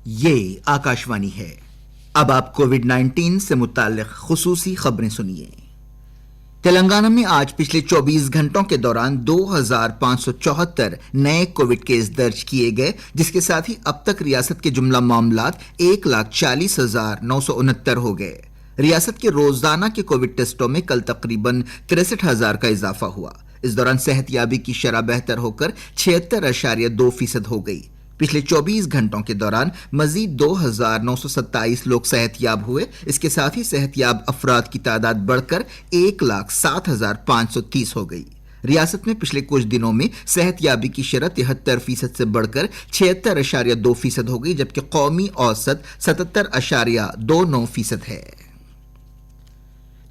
یہ آکاشوانی ہے۔ اب آپ کووڈ-19 سے متعلق خصوصی خبریں سنیے۔ تلنگانہ میں آج پچھلے 24 گھنٹوں کے دوران 2574 نئے کووڈ کیس درج کیے گئے، جس کے ساتھ ہی اب تک ریاست کے جملہ معاملات 1,40,969 ہو گئے۔ ریاست کے روزانہ کے کووڈ ٹیسٹوں میں کل تقریباً 63,000 کا اضافہ ہوا۔ اس دوران صحت یابی کی شرح بہتر ہو کر 76.2% ہو گئی۔ پچھلے 24 گھنٹوں کے دوران مزید 2,927 لوگ صحت یاب ہوئے۔ اس کے ساتھ ہی صحت یاب افراد کی تعداد بڑھ کر 1,07,530 ہو گئی۔ ریاست میں پچھلے کچھ دنوں میں صحت یابی کی شرح 73% سے بڑھ کر 76.2% ہو گئی، جبکہ قومی اوسط 77.29% ہے۔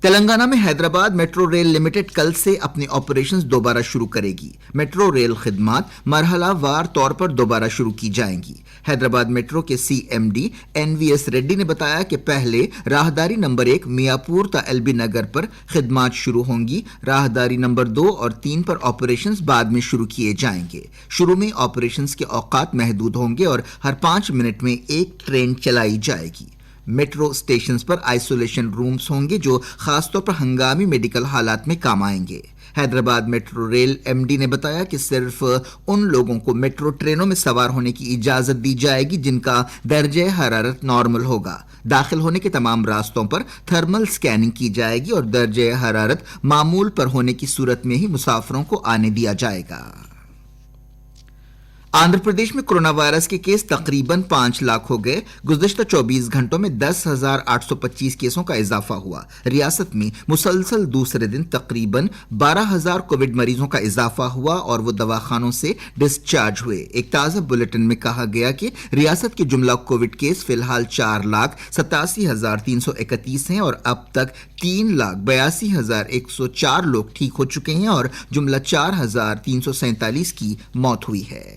تلنگانہ میں حیدرآباد میٹرو ریل لمیٹڈ کل سے اپنے آپریشنز دوبارہ شروع کرے گی۔ میٹرو ریل خدمات مرحلہ وار طور پر دوبارہ شروع کی جائیں گی۔ حیدرآباد میٹرو کے CMD NVS ریڈی نے بتایا کہ پہلے راہداری نمبر 1 میاپور تا LB نگر پر خدمات شروع ہوں گی۔ راہداری نمبر 2 اور 3 پر آپریشنز بعد میں شروع کیے جائیں گے۔ شروع میں آپریشنز کے اوقات محدود ہوں گے اور ہر 5 منٹ میں ایک ٹرین چلائی جائے گی۔ میٹرو اسٹیشنز پر آئسولیشن رومز ہوں گے جو خاص طور پر ہنگامی میڈیکل حالات میں کام آئیں گے۔ حیدرآباد میٹرو ریل MD نے بتایا کہ صرف ان لوگوں کو میٹرو ٹرینوں میں سوار ہونے کی اجازت دی جائے گی جن کا درجہ حرارت نارمل ہوگا۔ داخل ہونے کے تمام راستوں پر تھرمل اسکیننگ کی جائے گی اور درجہ حرارت معمول پر ہونے کی صورت میں ہی مسافروں کو آنے دیا جائے گا۔ آندھرا پردیش میں کرونا وائرس کے کیس تقریباً 5 لاکھ ہو گئے۔ گزشتہ 24 گھنٹوں میں 10,825 کیسوں کا اضافہ ہوا۔ ریاست میں مسلسل دوسرے دن تقریباً 12,000 کووڈ مریضوں کا اضافہ ہوا اور وہ دواخانوں سے ڈسچارج ہوئے۔ ایک تازہ بلیٹن میں کہا گیا کہ ریاست کے جملہ کووڈ کیس فی الحال 4,87,331 ہیں اور اب تک 3,82,104 لوگ ٹھیک ہو چکے ہیں اور جملہ 4,347 کی موت ہوئی ہے۔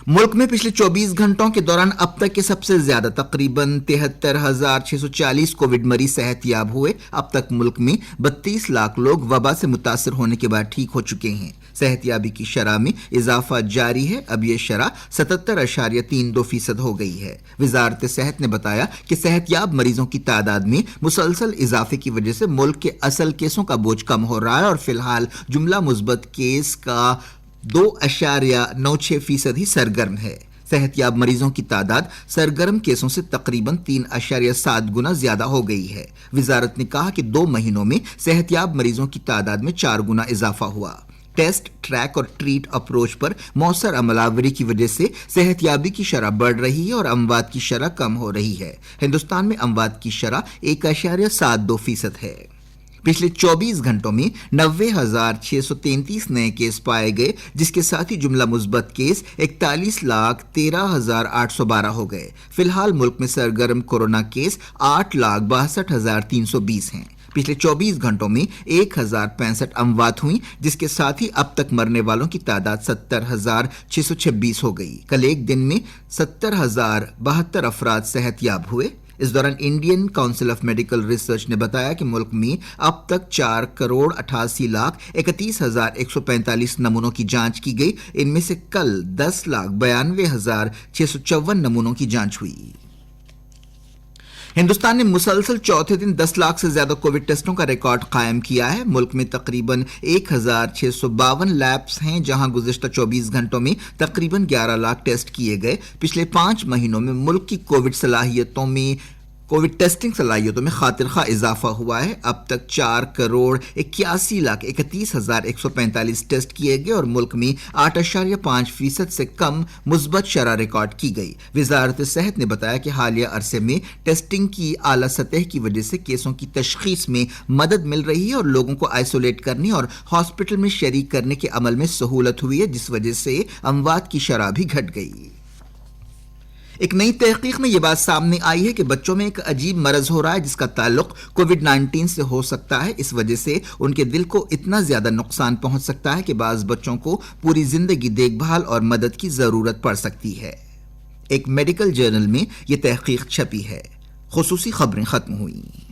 ملک میں پچھلے 24 گھنٹوں کے دوران اب تک کے سب سے زیادہ تقریباً 73,640 کووڈ مریض صحت یاب ہوئے۔ اب تک ملک میں 32 لاکھ لوگ وبا سے متاثر ہونے کے بعد ٹھیک ہو چکے ہیں۔ صحت یابی کی شرح میں اضافہ جاری ہے، اب یہ شرح 77.32% ہو گئی ہے۔ وزارت صحت نے بتایا کہ صحت یاب مریضوں کی تعداد میں مسلسل اضافے کی وجہ سے ملک کے اصل کیسوں کا بوجھ کم ہو رہا ہے اور فی الحال جملہ مثبت کیس کا 2.96% ہی سرگرم ہے۔ صحت یاب مریضوں کی تعداد سرگرم کیسوں سے تقریباً 3.7 گنا زیادہ ہو گئی ہے۔ وزارت نے کہا کہ 2 مہینوں میں صحت یاب مریضوں کی تعداد میں 4 گنا اضافہ ہوا۔ ٹیسٹ، ٹریک اور ٹریٹ اپروچ پر مؤثر عمل آوری کی وجہ سے صحت یابی کی شرح بڑھ رہی ہے اور اموات کی شرح کم ہو رہی ہے۔ ہندوستان میں اموات کی شرح 1.72% ہے۔ پچھلے 24 گھنٹوں میں 90,633 نئے کیس پائے گئے، جس کے ساتھ ہی جملہ مثبت کیس 41,13,812 ہو گئے۔ فی الحال ملک میں سرگرم کورونا کیس 8,62,320 ہیں۔ پچھلے 24 گھنٹوں میں 1,065 اموات ہوئیں، جس کے ساتھ ہی اب تک مرنے والوں کی تعداد 70,626 ہو گئی۔ کل ایک دن میں 70,072 افراد صحت یاب ہوئے۔ اس دوران Indian council of medical research نے بتایا کہ ملک میں اب تک 4,88,31,145 نمونوں کی جانچ کی گئی۔ ان میں سے کل 10,92,654 نمونوں کی جانچ ہوئی۔ ہندوستان نے مسلسل چوتھے دن 10 لاکھ سے زیادہ کووڈ ٹیسٹوں کا ریکارڈ قائم کیا ہے۔ ملک میں تقریباً 1,652 لیبس ہیں جہاں گزشتہ 24 گھنٹوں میں تقریباً 11 لاکھ ٹیسٹ کیے گئے۔ پچھلے 5 مہینوں میں ملک کی کووڈ ٹیسٹنگ صلاحیتوں میں خاطر خواہ اضافہ ہوا ہے۔ اب تک 4,81,31,145 ٹیسٹ کیے گئے اور ملک میں 8.5% سے کم مثبت شرح ریکارڈ کی گئی۔ وزارت صحت نے بتایا کہ حالیہ عرصے میں ٹیسٹنگ کی اعلیٰ سطح کی وجہ سے کیسوں کی تشخیص میں مدد مل رہی ہے اور لوگوں کو آئسولیٹ کرنے اور ہاسپٹل میں شریک کرنے کے عمل میں سہولت ہوئی ہے، جس وجہ سے اموات کی شرح بھی گھٹ گئی۔ ایک نئی تحقیق میں یہ بات سامنے آئی ہے کہ بچوں میں ایک عجیب مرض ہو رہا ہے جس کا تعلق کووڈ-19 سے ہو سکتا ہے۔ اس وجہ سے ان کے دل کو اتنا زیادہ نقصان پہنچ سکتا ہے کہ بعض بچوں کو پوری زندگی دیکھ بھال اور مدد کی ضرورت پڑ سکتی ہے۔ ایک میڈیکل جرنل میں یہ تحقیق چھپی ہے۔ خصوصی خبریں ختم ہوئیں۔